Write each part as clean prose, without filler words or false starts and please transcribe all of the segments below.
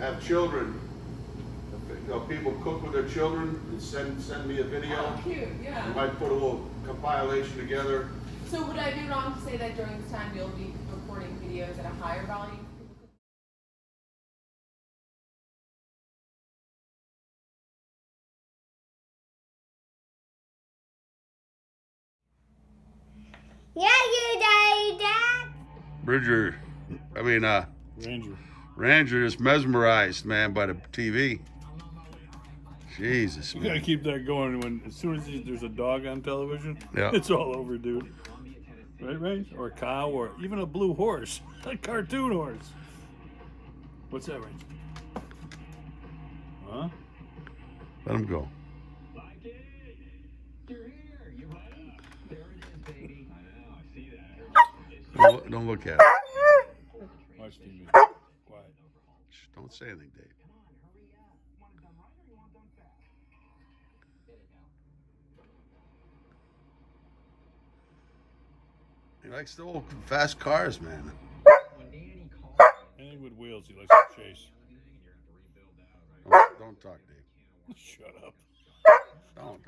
have children. People cook with their children and send me a video. Oh, cute, yeah. I might put a little compilation together. So would I be wrong to say that during this time you'll be recording videos at a higher volume? Yeah, you daddy, Dad. Bridger, Ranger is mesmerized, man, by the TV. Jesus, You man. gotta keep that going. As soon as there's a dog on television, Yeah. it's all over, dude. Right, Range? Or a cow, or even a blue horse, a cartoon horse. What's that, Range? Huh? Let him go. Don't look at it. Watch TV. Quiet. Shh, don't say anything, Dave. He likes the old fast cars, man. Anything with wheels, he likes to chase. Don't talk, Dave. Shut up. Don't.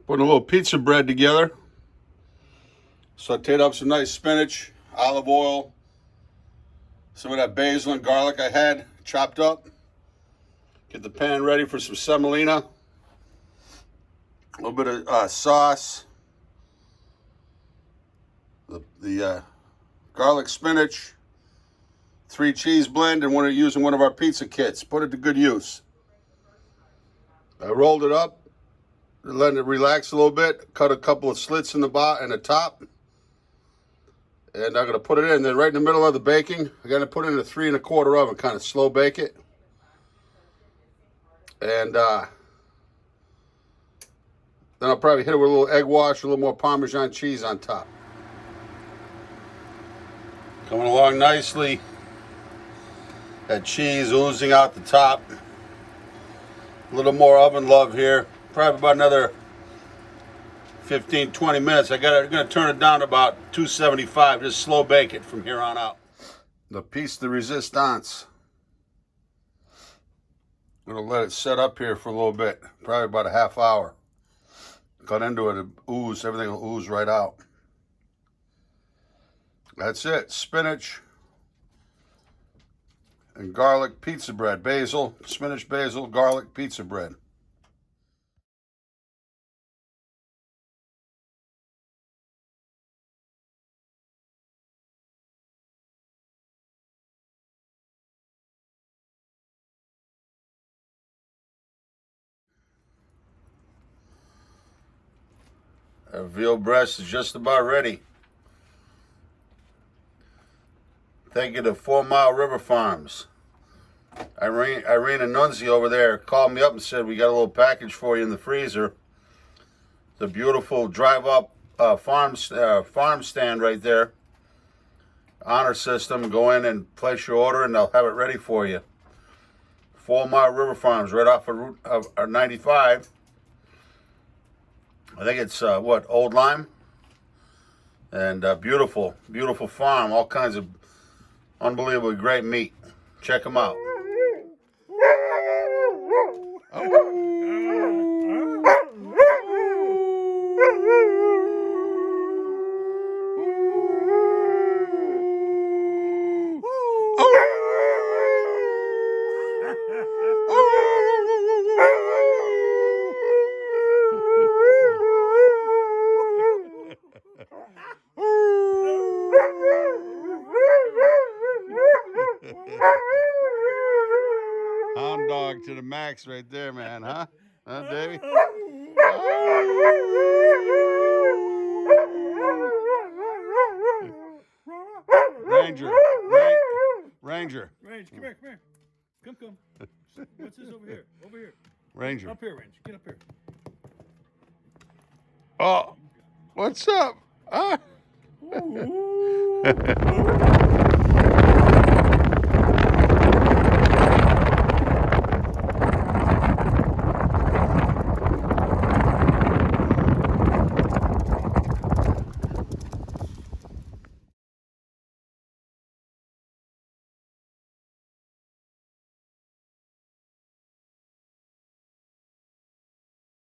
Putting a little pizza bread together. Sauteed up some nice spinach, olive oil, some of that basil and garlic I had chopped up. Get the pan ready for some semolina. A little bit of sauce. The garlic spinach. 3 cheese blend, and using one of our pizza kits. Put it to good use. I rolled it up. Letting it relax a little bit. Cut a couple of slits in the bottom and the top. And I'm going to put it in. Then right in the middle of the baking, I'm going to put it in a 3 1/4 oven. Kind of slow bake it. And then I'll probably hit it with a little egg wash, a little more Parmesan cheese on top. Coming along nicely. That cheese oozing out the top. A little more oven love here. Probably about another 15-20 minutes. I'm going to turn it down to about 275. Just slow bake it from here on out. The piece de resistance. I'm going to let it set up here for a little bit. Probably about a half hour. Cut into it, ooze. Everything will ooze right out. That's it. Spinach and garlic pizza bread. Basil, spinach, basil, garlic pizza bread. Our veal breast is just about ready. Thank you to 4 Mile River Farms. Irene and Nunzio over there called me up and said, we got a little package for you in the freezer. The beautiful drive-up farm stand right there. Honor system. Go in and place your order and they'll have it ready for you. 4 Mile River Farms, right off of Route 95. I think it's, Old Lyme? And beautiful, beautiful farm. All kinds of unbelievably great meat. Check them out. Hound dog to the max right there, man, huh? Huh, Davey? Ranger. Ranger. Range, come here. Come. What's this over here? Over here. Ranger. Up here, Range. Get up here. Oh. What's up? Huh? Ooh.